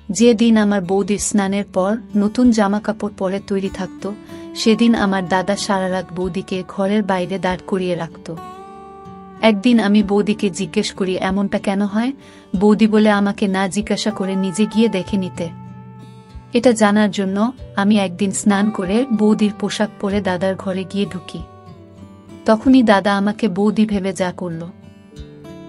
যেদিন আমার বৌদির স্নানের পর নতুন জামা কাপড় পরে তৈরি থাকত, সেদিন আমার দাদা সারা রাত বৌদিকে ঘরের বাইরে দাঁড় করিয়ে রাখত। একদিন আমি বৌদিকে জিজ্ঞেস করি এমনটা কেন হয়। বৌদি বলে আমাকে না জিজ্ঞাসা করে নিজে গিয়ে দেখে নিতে। এটা জানার জন্য আমি একদিন স্নান করে বৌদির পোশাক পরে দাদার ঘরে গিয়ে ঢুকি। তখনই দাদা আমাকে বৌদি ভেবে যা করল।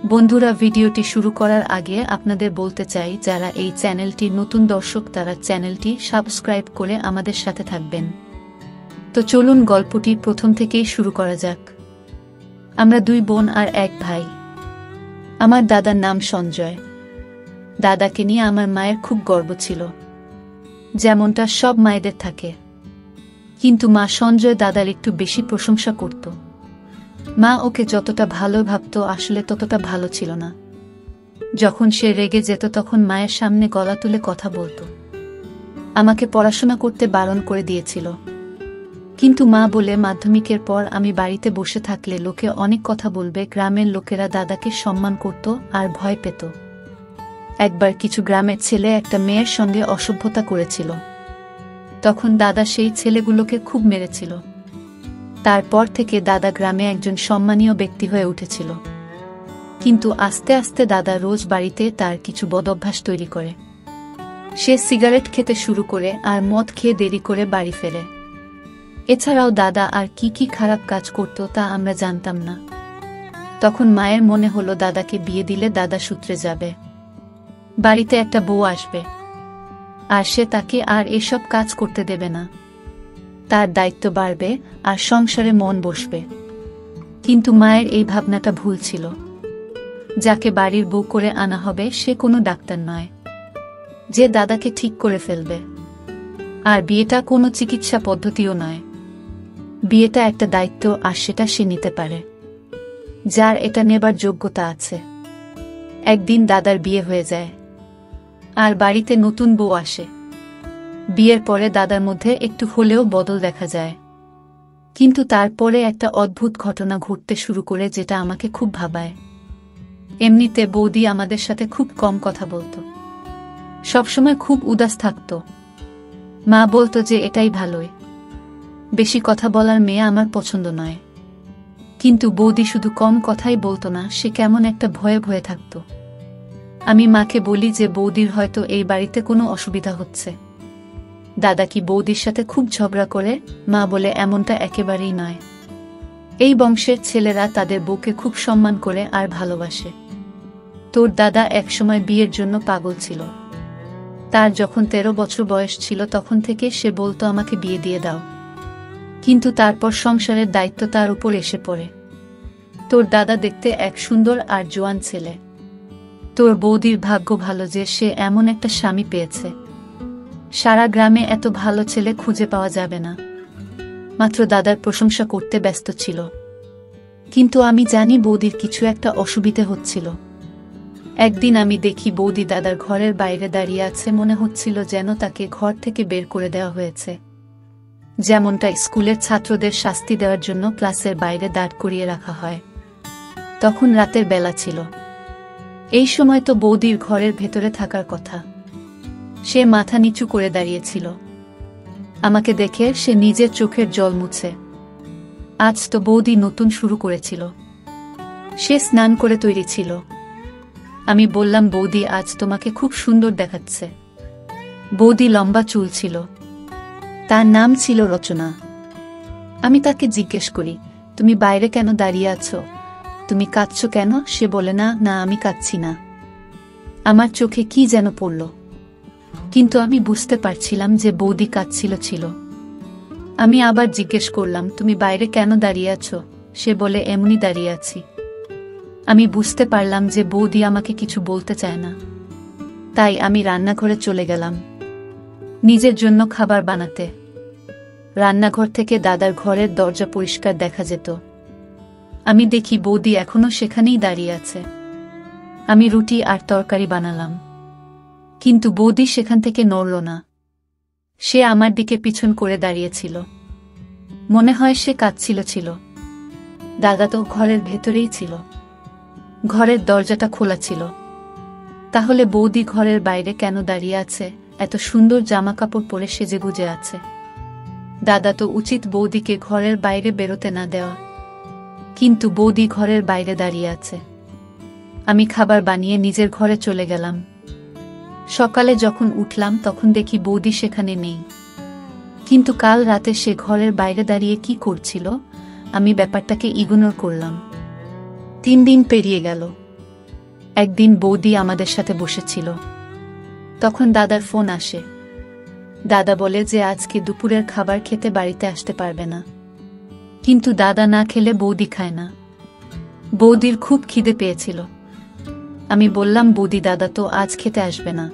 বন্ধুরা, ভিডিওটি শুরু করার আগে আপনাদের বলতে চাই, যারা এই চ্যানেলটির নতুন দর্শক তারা চ্যানেলটি সাবস্ক্রাইব করে আমাদের সাথে থাকবেন। তো চলুন গল্পটি প্রথম থেকেই শুরু করা যাক। আমরা 2 বোন আর 1 ভাই। আমার দাদার নাম সঞ্জয়। দাদাকে নিয়ে আমার মায়ের খুব গর্ব ছিল, যেমনটা সব মায়েদের থাকে। কিন্তু মা সঞ্জয় দাদার একটু বেশি প্রশংসা করত। মা ওকে যতটা ভালো ভাবত আসলে ততটা ভালো ছিল না। যখন সে রেগে যেত তখন মায়ের সামনে গলা তুলে কথা বলতো। আমাকে পড়াশোনা করতে বারণ করে দিয়েছিল, কিন্তু মা বলে মাধ্যমিকের পর আমি বাড়িতে বসে থাকলে লোকে অনেক কথা বলবে। গ্রামের লোকেরা দাদাকে সম্মান করত আর ভয় পেত। একবার কিছু গ্রামের ছেলে একটা মেয়ের সঙ্গে অসভ্যতা করেছিল। তখন দাদা সেই ছেলেগুলোকে খুব মেরেছিল। তারপর থেকে দাদা গ্রামে একজন সম্মানীয় ব্যক্তি হয়ে উঠেছিল। কিন্তু আস্তে আস্তে দাদা রোজ বাড়িতে তার কিছু বদঅভ্যাস তৈরি করে। সে সিগারেট খেতে শুরু করে আর মদ খেয়ে দেরি করে বাড়ি ফেরে। এছাড়াও দাদা আর কি কি খারাপ কাজ করত তা আমরা জানতাম না। তখন মায়ের মনে হলো দাদাকে বিয়ে দিলে দাদা সূত্রে যাবে, বাড়িতে একটা বউ আসবে, আর সে তাকে আর এসব কাজ করতে দেবে না। তার দায়িত্ব বাড়বে আর সংসারে মন বসবে। কিন্তু মায়ের এই ভাবনাটা ভুল ছিল। যাকে বাড়ির বউ করে আনা হবে সে কোনো ডাক্তার নয় যে দাদাকে ঠিক করে ফেলবে। আর বিয়েটা কোনো চিকিৎসা পদ্ধতিও নয়। বিয়েটা একটা দায়িত্ব, আর সেটা সে নিতে পারে যার এটা নেবার যোগ্যতা আছে। একদিন দাদার বিয়ে হয়ে যায় আর বাড়িতে নতুন বউ আসে। বিয়ের পরে দাদার মধ্যে একটু হলেও বদল দেখা যায়। কিন্তু তারপরে একটা অদ্ভুত ঘটনা ঘটতে শুরু করে, যেটা আমাকে খুব ভাবায়। এমনিতে বৌদি আমাদের সাথে খুব কম কথা বলতো, সবসময় খুব উদাস থাকত। মা বলতো যে এটাই ভালোই, বেশি কথা বলার মেয়ে আমার পছন্দ নয়। কিন্তু বৌদি শুধু কম কথাই বলতো না, সে কেমন একটা ভয়ে ভয়ে থাকত। আমি মাকে বলি যে বৌদির হয়তো এই বাড়িতে কোনো অসুবিধা হচ্ছে। দাদা কি বৌদির সাথে খুব ঝগড়া করে? মা বলে এমনটা একেবারেই নয়। এই বংশের ছেলেরা তাদের বউকে খুব সম্মান করে আর ভালোবাসে। তোর দাদা একসময় বিয়ের জন্য পাগল ছিল। তার যখন 13 বছর বয়স ছিল তখন থেকে সে বলতো আমাকে বিয়ে দিয়ে দাও। কিন্তু তারপর সংসারের দায়িত্ব তার উপর এসে পড়ে। তোর দাদা দেখতে এক সুন্দর আর জোয়ান ছেলে। তোর বৌদির ভাগ্য ভালো যে সে এমন একটা স্বামী পেয়েছে। সারা গ্রামে এত ভালো ছেলে খুঁজে পাওয়া যাবে না। মাত্র দাদার প্রশংসা করতে ব্যস্ত ছিল। কিন্তু আমি জানি বৌদির কিছু একটা অসুবিধে হচ্ছিল। একদিন আমি দেখি বৌদি দাদার ঘরের বাইরে দাঁড়িয়ে আছে। মনে হচ্ছিল যেন তাকে ঘর থেকে বের করে দেওয়া হয়েছে, যেমনটা স্কুলের ছাত্রদের শাস্তি দেওয়ার জন্য ক্লাসের বাইরে দাঁড় করিয়ে রাখা হয়। তখন রাতের বেলা ছিল। এই সময় তো বৌদির ঘরের ভেতরে থাকার কথা। সে মাথা নিচু করে দাঁড়িয়েছিল। আমাকে দেখে সে নিজের চোখের জল মুছে। আজ তো বৌদি নতুন শুরু করেছিল। সে স্নান করে তৈরি ছিল। আমি বললাম, বৌদি আজ তোমাকে খুব সুন্দর দেখাচ্ছে। বৌদি লম্বা চুল ছিল। তার নাম ছিল রচনা। আমি তাকে জিজ্ঞেস করি, তুমি বাইরে কেন দাঁড়িয়ে আছো? তুমি কাঁদছো কেন? সে বলে, না না, আমি কাঁদছি না। আমার চোখে কি যেন পড়ল, কিন্তু আমি বুঝতে পারছিলাম যে বৌদি কাঁদছিল। আমি আবার জিজ্ঞেস করলাম, তুমি বাইরে কেন দাঁড়িয়ে আছো? সে বলে, এমনি দাঁড়িয়ে আছি। আমি বুঝতে পারলাম যে বৌদি আমাকে কিছু বলতে চায় না। তাই আমি রান্নাঘরে চলে গেলাম নিজের জন্য খাবার বানাতে। রান্নাঘর থেকে দাদার ঘরের দরজা পরিষ্কার দেখা যেত। আমি দেখি বৌদি এখনো সেখানেই দাঁড়িয়ে আছে। আমি রুটি আর তরকারি বানালাম, কিন্তু বৌদি সেখান থেকে নড়ল না। সে আমার দিকে পিছন করে দাঁড়িয়েছিল। মনে হয় সে কাঁদছিল। দাদা তো ঘরের ভেতরেই ছিল। ঘরের দরজাটা খোলা ছিল। তাহলে বৌদি ঘরের বাইরে কেন দাঁড়িয়ে আছে, এত সুন্দর জামাকাপড় পরে সেজেগুজে আছে? দাদা তো উচিত বৌদিকে ঘরের বাইরে বেরোতে না দেওয়া, কিন্তু বৌদি ঘরের বাইরে দাঁড়িয়ে আছে। আমি খাবার বানিয়ে নিজের ঘরে চলে গেলাম। সকালে যখন উঠলাম তখন দেখি বৌদি সেখানে নেই। কিন্তু কাল রাতে সে ঘরের বাইরে দাঁড়িয়ে কি করছিল, আমি ব্যাপারটাকে ইগনোর করলাম। 3 দিন পেরিয়ে গেল। একদিন বৌদি আমাদের সাথে বসেছিল, তখন দাদার ফোন আসে। দাদা বলে যে আজকে দুপুরের খাবার খেতে বাড়িতে আসতে পারবে না। কিন্তু দাদা না খেলে বৌদি খায় না। বৌদির খুব খিদে পেয়েছিল। আমি বললাম, বৌদি দাদা তো আজ খেতে আসবে না,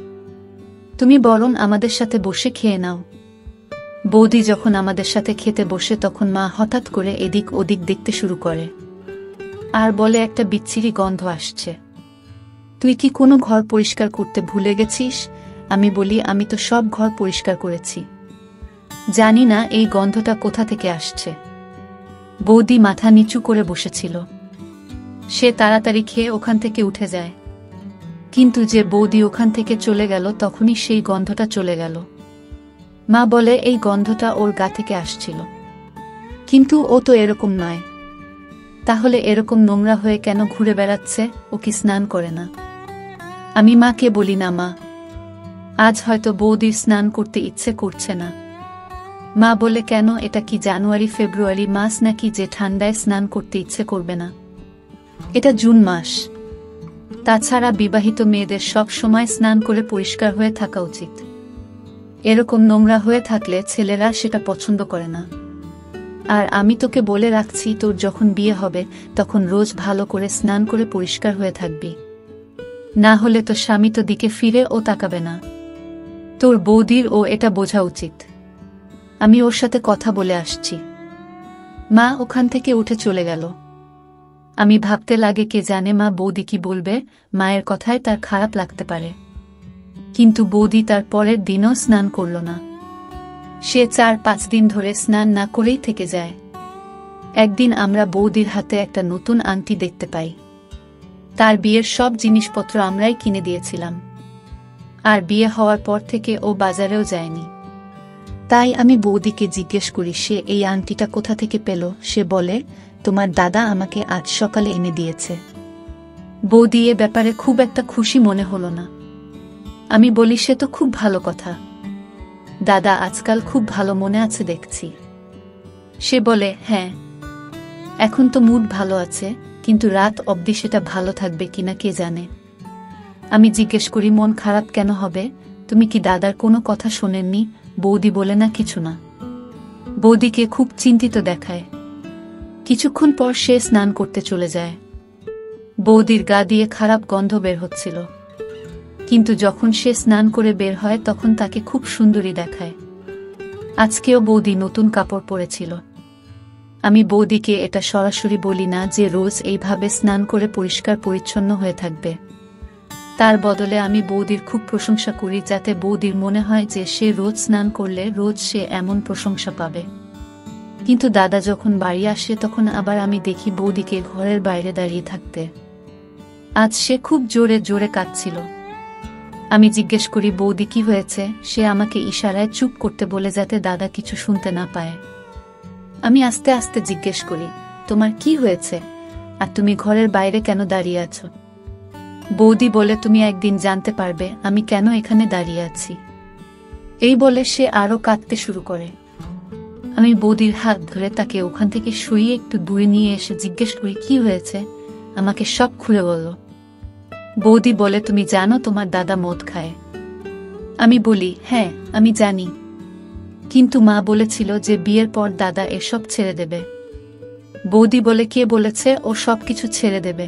তুমি বরং আমাদের সাথে বসে খেয়ে নাও। বৌদি যখন আমাদের সাথে খেতে বসে তখন মা হঠাৎ করে এদিক ওদিক দেখতে শুরু করে আর বলে, একটা বিচ্ছিরি গন্ধ আসছে, তুই কি কোনো ঘর পরিষ্কার করতে ভুলে গেছিস? আমি বলি, আমি তো সব ঘর পরিষ্কার করেছি, জানি না এই গন্ধটা কোথা থেকে আসছে। বৌদি মাথা নিচু করে বসেছিল। সে তাড়াতাড়ি খেয়ে ওখান থেকে উঠে যায়, কিন্তু যে বৌদি ওখান থেকে চলে গেল তখনই সেই গন্ধটা চলে গেল। মা বলে, এই গন্ধটা ওর গা থেকে আসছিল, কিন্তু ও তো এরকম নয়। তাহলে এরকম নোংরা হয়ে কেন ঘুরে বেড়াচ্ছে? ও কি স্নান করে না? আমি মাকে বলি, না মা, আজ হয়তো বৌদির স্নান করতে ইচ্ছে করছে না। মা বলে, কেন? এটা কি জানুয়ারি ফেব্রুয়ারি মাস নাকি যে ঠান্ডায় স্নান করতে ইচ্ছে করবে না? এটা জুন মাস। তাছাড়া বিবাহিত মেয়েদের সব সময় স্নান করে পরিষ্কার হয়ে থাকা উচিত। এরকম নোংরা হয়ে থাকলে ছেলেরা সেটা পছন্দ করে না। আর আমি তোকে বলে রাখছি, তোর যখন বিয়ে হবে তখন রোজ ভালো করে স্নান করে পরিষ্কার হয়ে থাকবি, না হলে তো স্বামী তো দিকে ফিরে ও তাকাবে না। তোর বৌদির ও এটা বোঝা উচিত। আমি ওর সাথে কথা বলে আসছি। মা ওখান থেকে উঠে চলে গেল। আমি ভাবতে লাগে, কে জানে মা বৌদি কি বলবে, মায়ের কথায় তার খারাপ লাগতে পারে। কিন্তু বৌদি তার পরের দিনও স্নান করল না। সে 4-5 দিন ধরে স্নান না করেই থেকে যায়। একদিন আমরা বৌদির হাতে একটা নতুন আংটি দেখতে পাই। তার বিয়ের সব জিনিসপত্র আমরাই কিনে দিয়েছিলাম, আর বিয়ে হওয়ার পর থেকে ও বাজারেও যায়নি। তাই আমি বৌদিকে জিজ্ঞেস করি, সে এই আংটিটা কোথা থেকে পেল? সে বলে, তোমার দাদা আমাকে আজ সকালে এনে দিয়েছে। বৌদি এ ব্যাপারে খুব একটা খুশি মনে হলো না। আমি বলি, সে তো খুব ভালো কথা, দাদা আজকাল খুব ভালো মনে আছে দেখছি। সে বলে, হ্যাঁ, এখন তো মুড ভালো আছে, কিন্তু রাত অবধি সেটা ভালো থাকবে কিনা কে জানে। আমি জিজ্ঞেস করি, মন খারাপ কেন হবে? তুমি কি দাদার কোনো কথা শোনেননি? বৌদি বলে, না, কিছু না। বৌদিকে খুব চিন্তিত দেখায়। কিছুক্ষণ পর সে স্নান করতে চলে যায়। বৌদির গা দিয়ে খারাপ গন্ধ বের হচ্ছিল, কিন্তু যখন সে স্নান করে বের হয় তখন তাকে খুব সুন্দরী দেখায়। আজকেও বৌদি নতুন কাপড় পরেছিল। আমি বৌদিকে এটা সরাসরি বলি না যে রোজ এইভাবে স্নান করে পরিষ্কার পরিচ্ছন্ন হয়ে থাকবে। তার বদলে আমি বৌদির খুব প্রশংসা করি, যাতে বৌদির মনে হয় যে সে রোজ স্নান করলে রোজ সে এমন প্রশংসা পাবে। কিন্তু দাদা যখন বাড়ি আসে তখন আবার আমি দেখি বৌদিকে ঘরের বাইরে দাঁড়িয়ে থাকতে। আজ সে খুব জোরে জোরে কাঁদছিল। আমি জিজ্ঞেস করি, বৌদি কি হয়েছে? সে আমাকে ইশারায় চুপ করতে বলে, যাতে দাদা কিছু শুনতে না পায়। আমি আস্তে আস্তে জিজ্ঞেস করি, তোমার কি হয়েছে, আর তুমি ঘরের বাইরে কেন দাঁড়িয়ে আছো? বৌদি বলে, তুমি একদিন জানতে পারবে আমি কেন এখানে দাঁড়িয়ে আছি। এই বলে সে আরো কাঁদতে শুরু করে। আমি বৌদির হাত ধরে তাকে ওখান থেকে শুইয়ে একটু দূরে নিয়ে এসে জিজ্ঞেস করি, কি হয়েছে, আমাকে সব খুলে বলল। বৌদি বলে, তুমি জানো তোমার দাদা মদ খায়? আমি বলি, হ্যাঁ, আমি জানি, কিন্তু মা বলেছিল যে বিয়ের পর দাদা এসব ছেড়ে দেবে। বৌদি বলে, কে বলেছে ও সব কিছু ছেড়ে দেবে?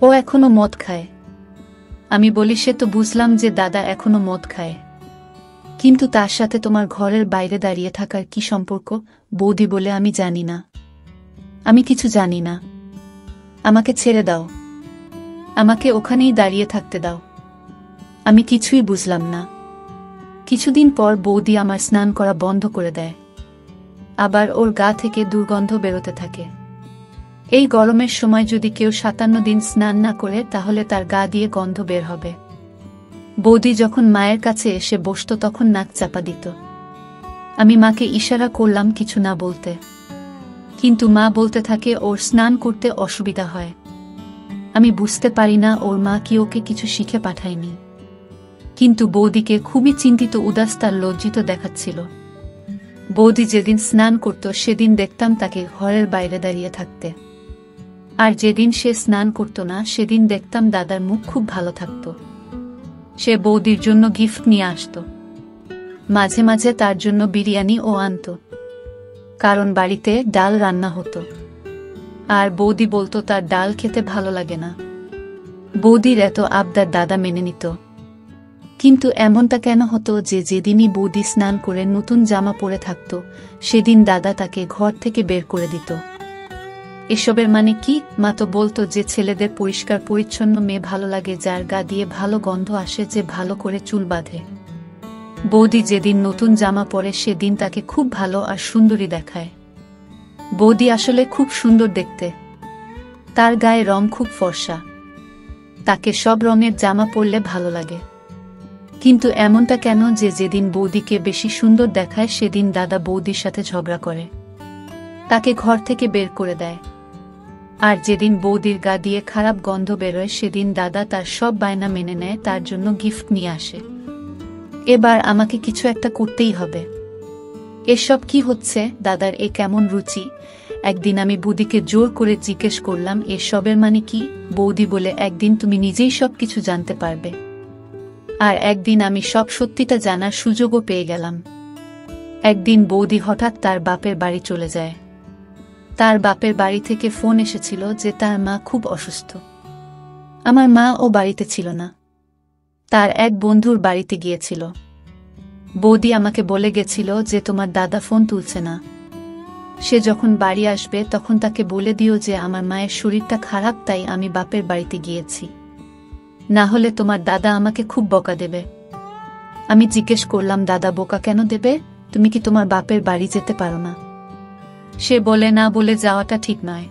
ও এখনো মদ খায়। আমি বলি, সে তো বুঝলাম যে দাদা এখনো মদ খায়, কিন্তু তার সাথে তোমার ঘরের বাইরে দাঁড়িয়ে থাকার কি সম্পর্ক? বৌদি বলে, আমি জানি না, আমি কিছু জানি না, আমাকে ছেড়ে দাও, আমাকে ওখানেই দাঁড়িয়ে থাকতে দাও। আমি কিছুই বুঝলাম না। কিছুদিন পর বৌদি আমার স্নান করা বন্ধ করে দেয়। আবার ওর গা থেকে দুর্গন্ধ বেরোতে থাকে। এই গরমের সময় যদি কেউ 57 দিন স্নান না করে তাহলে তার গা দিয়ে গন্ধ বের হবে। বৌদি যখন মায়ের কাছে এসে বসত তখন নাক চাপা দিত। আমি মাকে ইশারা করলাম কিছু না বলতে, কিন্তু মা বলতে থাকে ওর স্নান করতে অসুবিধা হয়। আমি বুঝতে পারি না ওর মা কি ওকে কিছু শিখে পাঠায়নি, কিন্তু বৌদিকে খুবই চিন্তিত, উদাস, তার লজ্জিত দেখাচ্ছিল। বৌদি যেদিন স্নান করত সেদিন দেখতাম তাকে ঘরের বাইরে দাঁড়িয়ে থাকতে, আর যেদিন সে স্নান করত না সেদিন দেখতাম দাদার মুখ খুব ভালো থাকত। সে বৌদির জন্য গিফট নিয়ে আসত, মাঝে মাঝে তার জন্য বিরিয়ানিও আনত, কারণ বাড়িতে ডাল রান্না হতো, আর বৌদি বলতো তার ডাল খেতে ভালো লাগে না। বৌদির এত আবদার দাদা মেনে নিত, কিন্তু এমনটা কেন হতো যে যেদিনই বৌদি স্নান করে নতুন জামা পরে থাকত সেদিন দাদা তাকে ঘর থেকে বের করে দিত। এসবের মানে কি? মা তো বলতো যে ছেলেদের পরিষ্কার পরিচ্ছন্ন মেয়ে ভালো লাগে, যার গা দিয়ে ভালো গন্ধ আসে, যে ভালো করে চুল বাঁধে। বৌদি যেদিন নতুন জামা পরে সেদিন তাকে খুব ভালো আর সুন্দরী দেখায়। বৌদি আসলে খুব সুন্দর দেখতে, তার গায়ে রং খুব ফর্সা, তাকে সব রঙের জামা পরলে ভালো লাগে। কিন্তু এমনটা কেন যে যেদিন বৌদিকে বেশি সুন্দর দেখায় সেদিন দাদা বৌদির সাথে ঝগড়া করে, তাকে ঘর থেকে বের করে দেয়। আর যেদিন বৌদির গা দিয়ে খারাপ গন্ধ বেরোয় সেদিন দাদা তার সব বায়না মেনে নেয়, তার জন্য গিফট নিয়ে আসে। এবার আমাকে কিছু একটা করতেই হবে। এসব কি হচ্ছে? দাদার এ কেমন রুচি? একদিন আমি বৌদিকে জোর করে জিজ্ঞেস করলাম, এসবের মানে কি? বৌদি বলে, একদিন তুমি নিজেই সব কিছু জানতে পারবে। আর একদিন আমি সব সত্যিটা জানার সুযোগও পেয়ে গেলাম। একদিন বৌদি হঠাৎ তার বাপের বাড়ি চলে যায়। তার বাপের বাড়ি থেকে ফোন এসেছিল যে তার মা খুব অসুস্থ। আমার মা ও বাড়িতে ছিল না, তার এক বন্ধুর বাড়িতে গিয়েছিল। বৌদি আমাকে বলে গেছিল যে তোমার দাদা ফোন তুলছে না, সে যখন বাড়ি আসবে তখন তাকে বলে দিও যে আমার মায়ের শরীরটা খারাপ, তাই আমি বাপের বাড়িতে গিয়েছি, না হলে তোমার দাদা আমাকে খুব বকা দেবে। আমি জিজ্ঞেস করলাম, দাদা বোকা কেন দেবে? তুমি কি তোমার বাপের বাড়ি যেতে পারো না? সে বলে, না, বলে যাওয়াটা ঠিক নয়।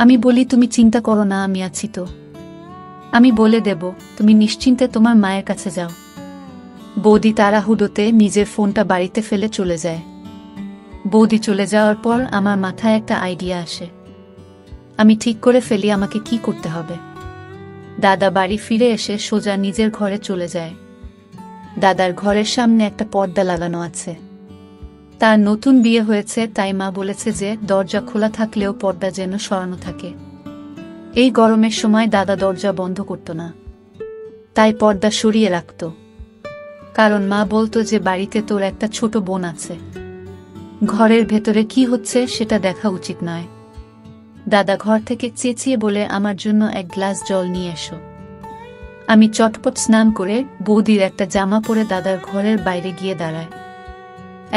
আমি বলি, তুমি চিন্তা করো না, আমি আছি তো, আমি বলে দেব, তুমি নিশ্চিন্তে তোমার মায়ের কাছে যাও। বৌদি তাড়াহুড়োতে নিজের ফোনটা বাড়িতে ফেলে চলে যায়। বৌদি চলে যাওয়ার পর আমার মাথায় একটা আইডিয়া আসে। আমি ঠিক করে ফেলি আমাকে কি করতে হবে। দাদা বাড়ি ফিরে এসে সোজা নিজের ঘরে চলে যায়। দাদার ঘরের সামনে একটা পর্দা লাগানো আছে। তার নতুন বিয়ে হয়েছে, তাই মা বলেছে যে দরজা খোলা থাকলেও পর্দা যেন সরানো থাকে। এই গরমের সময় দাদা দরজা বন্ধ করত না, তাই পর্দা সরিয়ে রাখত, কারণ মা বলতো যে বাড়িতে তোর একটা ছোট বোন আছে, ঘরের ভেতরে কি হচ্ছে সেটা দেখা উচিত নয়। দাদা ঘর থেকে চেঁচিয়ে বলে, আমার জন্য এক গ্লাস জল নিয়ে এসো। আমি চটপট স্নান করে বৌদির একটা জামা পরে দাদার ঘরের বাইরে গিয়ে দাঁড়ায়।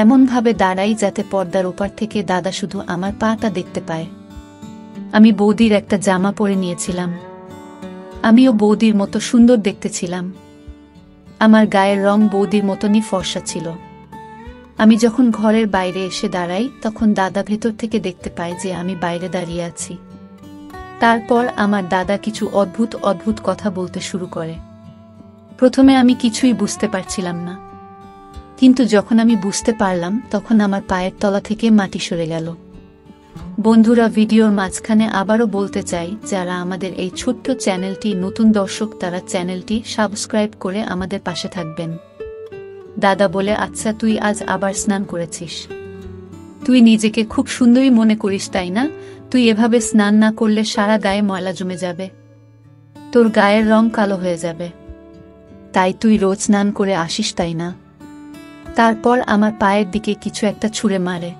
এমনভাবে দাঁড়াই যাতে পর্দার ওপার থেকে দাদা শুধু আমার পাটা দেখতে পায়। আমি বৌদির একটা জামা পরে নিয়েছিলাম, আমিও বৌদির মতো সুন্দর দেখতে ছিলাম। আমার গায়ের রং বৌদির মতনই ফর্সা ছিল। আমি যখন ঘরের বাইরে এসে দাঁড়াই তখন দাদা ভেতর থেকে দেখতে পায় যে আমি বাইরে দাঁড়িয়ে আছি। তারপর আমার দাদা কিছু অদ্ভুত অদ্ভুত কথা বলতে শুরু করে। প্রথমে আমি কিছুই বুঝতে পারছিলাম না, কিন্তু যখন আমি বুঝতে পারলাম তখন আমার পায়ের তলা থেকে মাটি সরে গেল। বন্ধুরা, ভিডিওর মাঝখানে আবারও বলতে চাই, যারা আমাদের এই ছোট্ট চ্যানেলটি নতুন দর্শক তারা চ্যানেলটি সাবস্ক্রাইব করে আমাদের পাশে থাকবেন। দাদা বলে, আচ্ছা তুই আজ আবার স্নান করেছিস, তুই নিজেকে খুব সুন্দরী মনে করিস তাই না? তুই এভাবে স্নান না করলে সারা গায়ে ময়লা জমে যাবে, তোর গায়ের রং কালো হয়ে যাবে, তাই তুই রোজ স্নান করে আসিস তাই না? তারপর আমার পায়ের দিকে কিছু একটা ছুঁড়ে মারে।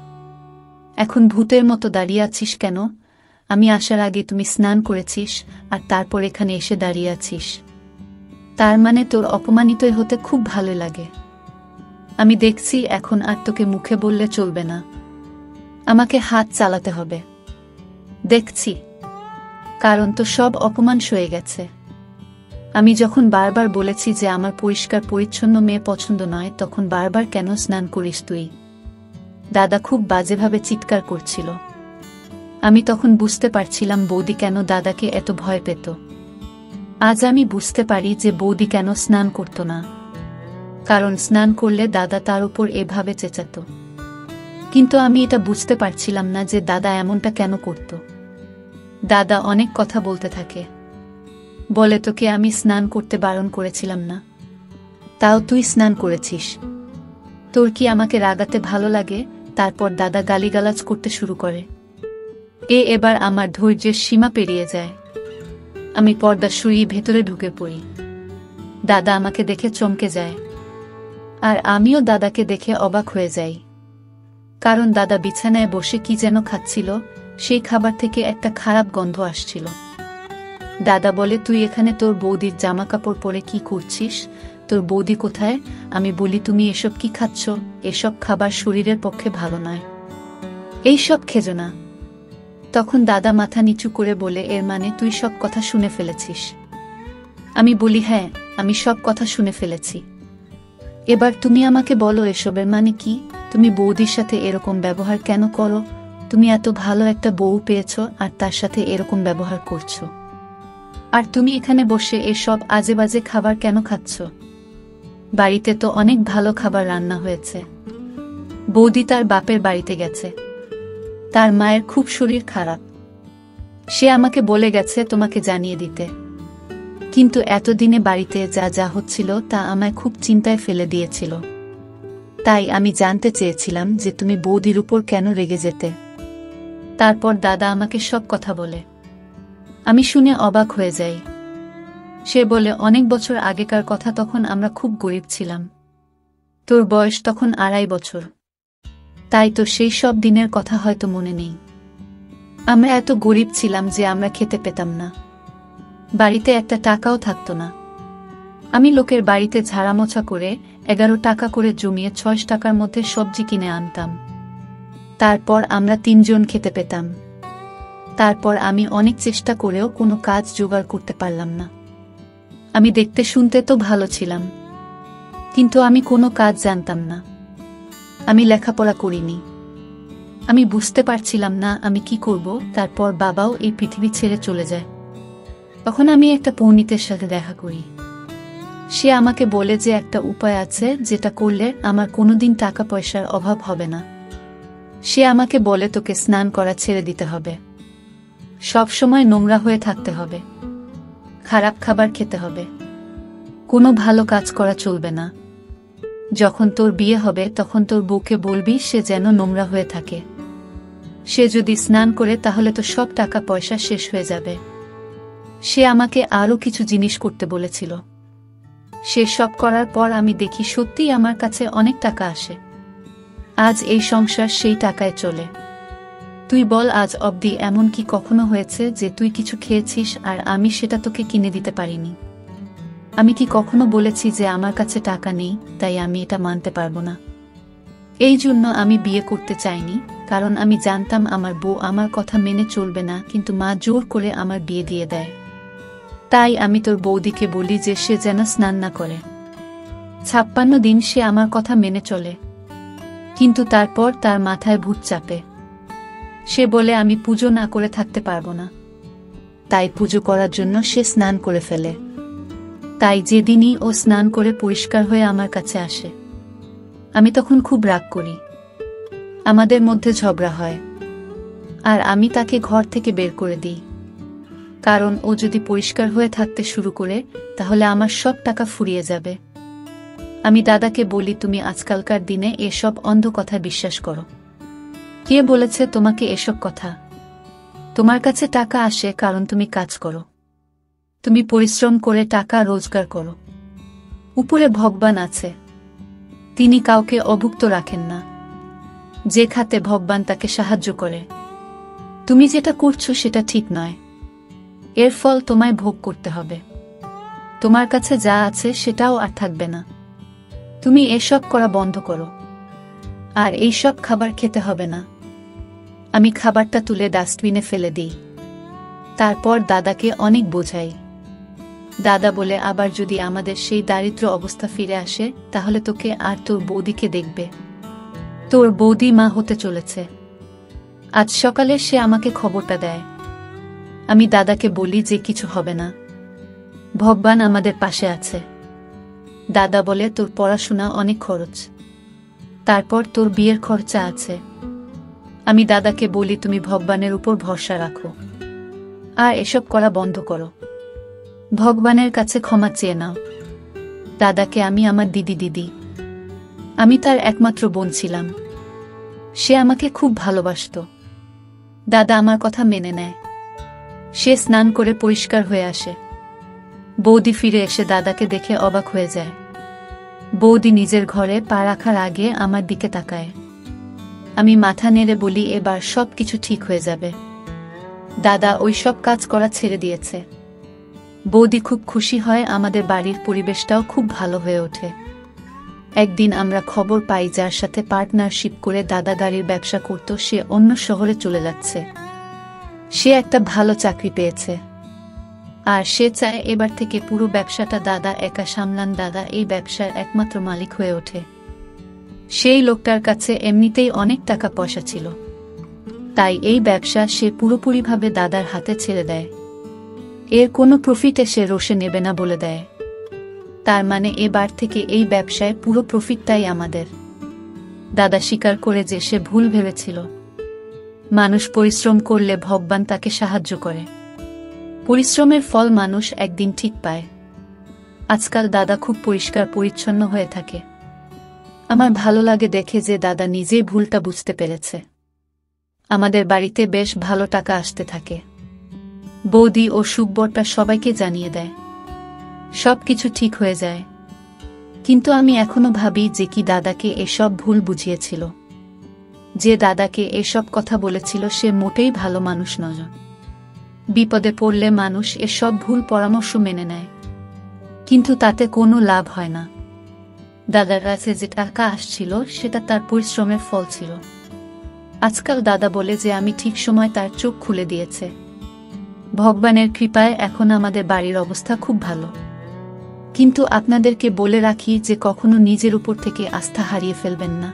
এখন ভূতের মতো দাঁড়িয়ে আছিস কেন? আমি আসার আগে তুমি স্নান করেছিস আর তারপর এখানে এসে দাঁড়িয়ে আছিস, তার মানে তোর অপমানিতই হতে খুব ভালো লাগে। আমি দেখছি এখন আর তোকে মুখে বললে চলবে না, আমাকে হাত চালাতে হবে। দেখছি, কারণ তো সব অপমান সয়ে গেছে। আমি যখন বারবার বলেছি যে আমার পরিষ্কার পরিচ্ছন্ন মেয়ে পছন্দ নয়, তখন বারবার কেন স্নান করিস তুই? দাদা খুব বাজেভাবে চিৎকার করছিল। আমি তখন বুঝতে পারছিলাম বৌদি কেন দাদাকে এত ভয় পেত। আজ আমি বুঝতে পারি যে বৌদি কেন স্নান করত না, কারণ স্নান করলে দাদা তার উপর এভাবে চেঁচাত। কিন্তু আমি এটা বুঝতে পারছিলাম না যে দাদা এমনটা কেন করত। দাদা অনেক কথা বলতে থাকে, বলে তোকে আমি স্নান করতে বারণ করেছিলাম না, তাও তুই স্নান করেছিস, তোর কি আমাকে রাগাতে ভালো লাগে। তারপর দাদা গালিগালাজ করতে শুরু করে। এবার আমার ধৈর্যের সীমা পেরিয়ে যায়। আমি পর্দা সরিয়ে ভেতরে ঢুকে পড়ি। দাদা আমাকে দেখে চমকে যায়, আর আমিও দাদাকে দেখে অবাক হয়ে যাই, কারণ দাদা বিছানায় বসে কি যেন খাচ্ছিল, সেই খাবার থেকে একটা খারাপ গন্ধ আসছিল। দাদা বলে, তুই এখানে তোর বৌদির জামা কাপড় পরে কি করছিস? তোর বৌদি কোথায়? আমি বলি, তুমি এসব কি খাচ্ছ? এসব খাবার শরীরের পক্ষে ভালো নয়, এইসব খেজো না। তখন দাদা মাথা নিচু করে বলে, এর মানে তুই সব কথা শুনে ফেলেছিস? আমি বলি, হ্যাঁ, আমি সব কথা শুনে ফেলেছি। এবার তুমি আমাকে বলো এসবের মানে কি? তুমি বৌদির সাথে এরকম ব্যবহার কেন করো? তুমি এত ভালো একটা বউ পেয়েছ আর তার সাথে এরকম ব্যবহার করছো, আর তুমি এখানে বসে এসব আজে বাজে খাবার কেন খাচ্ছ? বাড়িতে তো অনেক ভালো খাবার রান্না হয়েছে। বৌদি তার বাপের বাড়িতে গেছে, তার মায়ের খুব শরীর খারাপ, সে আমাকে বলে গেছে তোমাকে জানিয়ে দিতে। কিন্তু এতদিনে বাড়িতে যা যা হচ্ছিল তা আমায় খুব চিন্তায় ফেলে দিয়েছিল। তাই আমি জানতে চেয়েছিলাম যে তুমি বৌদির উপর কেন রেগে যেতে। তারপর দাদা আমাকে সব কথা বলে। আমি শুনে অবাক হয়ে যাই। সে বলে, অনেক বছর আগেকার কথা, তখন আমরা খুব গরিব ছিলাম। তোর বয়স তখন 2.5 বছর, তাই তো সেই সব দিনের কথা হয়তো মনে নেই। আমরা এত গরিব ছিলাম যে আমরা খেতে পেতাম না, বাড়িতে একটা টাকাও থাকতো না। আমি লোকের বাড়িতে ঝাড়ামোছা করে 11 টাকা করে জমিয়ে 6 টাকার মধ্যে সবজি কিনে আনতাম। তারপর আমরা 3 জন খেতে পেতাম। তারপর আমি অনেক চেষ্টা করেও কোনো কাজ জোগাড় করতে পারলাম না। আমি দেখতে শুনতে তো ভালো ছিলাম, কিন্তু আমি কোনো কাজ জানতাম না। আমি লেখাপড়া করিনি। আমি বুঝতে পারছিলাম না আমি কি করব। তারপর বাবাও এই পৃথিবী ছেড়ে চলে যায়। তখন আমি একটা পণ্ডিতের সাথে দেখা করি। সে আমাকে বলে যে একটা উপায় আছে যেটা করলে আমার কোনোদিন টাকা পয়সার অভাব হবে না। সে আমাকে বলে, তোকে স্নান করা ছেড়ে দিতে হবে, সব সময় নোংরা হয়ে থাকতে হবে, খারাপ খাবার খেতে হবে, কোনো ভালো কাজ করা চলবে না। যখন তোর বিয়ে হবে তখন তোর বউকে বলবি সে যেন নোংরা হয়ে থাকে। সে যদি স্নান করে তাহলে তো সব টাকা পয়সা শেষ হয়ে যাবে। সে আমাকে আরও কিছু জিনিস করতে বলেছিল। সে সব করার পর আমি দেখি সত্যিই আমার কাছে অনেক টাকা আসে। আজ এই সংসার সেই টাকায় চলে। তুই বল, আজ অবধি এমন কি কখনো হয়েছে যে তুই কিছু খেয়েছিস আর আমি সেটা তোকে কিনে দিতে পারিনি? আমি কি কখনো বলেছি যে আমার কাছে টাকা নেই, তাই আমি এটা মানতে পারবো না? এই জন্য আমি বিয়ে করতে চাইনি, কারণ আমি জানতাম আমার বউ আমার কথা মেনে চলবে না, কিন্তু মা জোর করে আমার বিয়ে দিয়ে দেয়। তাই আমি তোর বৌদিকে বলি যে সে যেন স্নান না করে। 56 দিন সে আমার কথা মেনে চলে, কিন্তু তারপর তার মাথায় ভূত চাপে। সে বলে আমি পুজো না করে থাকতে পারবো না। তাই পুজো করার জন্য সে স্নান করে ফেলে। তাই যেদিনই ও স্নান করে পরিষ্কার হয়ে আমার কাছে আসে, আমি তখন খুব রাগ করি। আমাদের মধ্যে ঝগড়া হয়, আর আমি তাকে ঘর থেকে বের করে দিই, কারণ ও যদি পরিষ্কার হয়ে থাকতে শুরু করে তাহলে আমার সব টাকা ফুরিয়ে যাবে। আমি দাদাকে বলি, তুমি আজকালকার দিনে এসব অন্ধ কথা বিশ্বাস করো? কে বলেছে তোমাকে এসব কথা? তোমার কাছে টাকা আসে কারণ তুমি কাজ করো, তুমি পরিশ্রম করে টাকা রোজগার করো। উপরে ভগবান আছে, তিনি কাউকে অভুক্ত রাখেন না। যে খাতে ভগবান তাকে সাহায্য করে। তুমি যেটা করছো সেটা ঠিক নয়, এর ফল তোমায় ভোগ করতে হবে। তোমার কাছে যা আছে সেটাও আর থাকবে না। তুমি এসব করা বন্ধ করো, আর এইসব খাবার খেতে হবে না। আমি খাবারটা তুলে ডাস্টবিনে ফেলে দিই। তারপর দাদাকে অনেক বোঝাই। দাদা বলে, আবার যদি আমাদের সেই দারিদ্র অবস্থা ফিরে আসে তাহলে তোকে আর তোর বৌদিকে দেখবে। তোর বৌদি মা হতে চলেছে। আজ সকালে সে আমাকে খবরটা দেয়। আমি দাদাকে বলি যে কিছু হবে না। ভগবান আমাদের পাশে আছে। দাদা বলে তোর পড়াশোনা অনেক খরচ, তারপর তোর বিয়ের খরচা আছে। আমি দাদাকে বলি তুমি ভগবানের উপর ভরসা রাখো আর এসব করা বন্ধ করো, ভগবানের কাছে ক্ষমা চেয়ে নাও। দাদাকে আমি আমার দিদি, আমি তার একমাত্র বোন ছিলাম। সে আমাকে খুব ভালোবাসতো। দাদা আমার কথা মেনে নেয়। সে স্নান করে পরিষ্কার হয়ে আসে। বৌদি ফিরে এসে দাদাকে দেখে অবাক হয়ে যায়। বৌদি নিজের ঘরে পা রাখার আগে আমার দিকে তাকায়। আমি মাথা নেড়ে বলি এবার সব কিছু ঠিক হয়ে যাবে। দাদা ওই সব কাজ করা ছেড়ে দিয়েছে। বৌদি খুব খুশি হয়, আমাদের বাড়ির পরিবেশটাও খুব ভালো হয়ে ওঠে। একদিন আমরা খবর পাই যার সাথে পার্টনারশিপ করে দাদা গাড়ির ব্যবসা করত সে অন্য শহরে চলে যাচ্ছে। সে একটা ভালো চাকরি পেয়েছে আর সে চায় এবার থেকে পুরো ব্যবসাটা দাদা একা সামলান। দাদা এই ব্যবসার একমাত্র মালিক হয়ে ওঠে। সেই লোকটার কাছে এমনিতেই অনেক টাকা পয়সা ছিল, তাই এই ব্যবসা সে পুরোপুরিভাবে দাদার হাতে ছেড়ে দেয়। এর কোনো প্রফিটে সে রোষে নেবে না বলে দেয়। তার মানে এবার থেকে এই ব্যবসায় পুরো প্রফিটটাই আমাদের। দাদা স্বীকার করে যে সে ভুল ভেবেছিল। মানুষ পরিশ্রম করলে ভগবান তাকে সাহায্য করে। পরিশ্রমের ফল মানুষ একদিন ঠিক পায়। আজকাল দাদা খুব পরিষ্কার পরিচ্ছন্ন হয়ে থাকে। আমার ভালো লাগে দেখে যে দাদা নিজেই ভুলটা বুঝতে পেরেছে। আমাদের বাড়িতে বেশ ভালো টাকা আসতে থাকে। বৌদি ও সুখবরটা সবাইকে জানিয়ে দেয়। সব কিছু ঠিক হয়ে যায়। কিন্তু আমি এখনো ভাবি যে কি দাদাকে এসব ভুল বুঝিয়েছিল। যে দাদাকে এসব কথা বলেছিল সে মোটেই ভালো মানুষ নয়। বিপদে পড়লে মানুষ এসব ভুল পরামর্শ মেনে নেয়, কিন্তু তাতে কোনো লাভ হয় না। দাদার কাছে যে টাকা আসছিল সেটা তার পরিশ্রমের ফল ছিল। আজকাল দাদা বলে যে আমি ঠিক সময় তার চোখ খুলে দিয়েছে। ভগবানের কৃপায় এখন আমাদের বাড়ির অবস্থা খুব ভালো। কিন্তু আপনাদেরকে বলে রাখি যে কখনো নিজের উপর থেকে আস্থা হারিয়ে ফেলবেন না,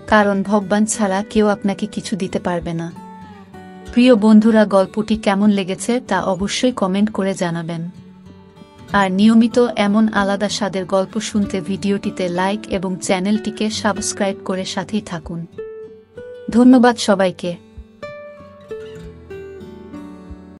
কারণ ভগবান ছাড়া কেউ আপনাকে কিছু দিতে পারবে না। প্রিয় বন্ধুরা, গল্পটি কেমন লেগেছে তা অবশ্যই কমেন্ট করে জানাবেন। আর নিয়মিত এমন আলাদা স্বাদের গল্প শুনতে ভিডিওটিতে লাইক এবং চ্যানেলটিকে সাবস্ক্রাইব করে সাথেই থাকুন। ধন্যবাদ সবাইকে।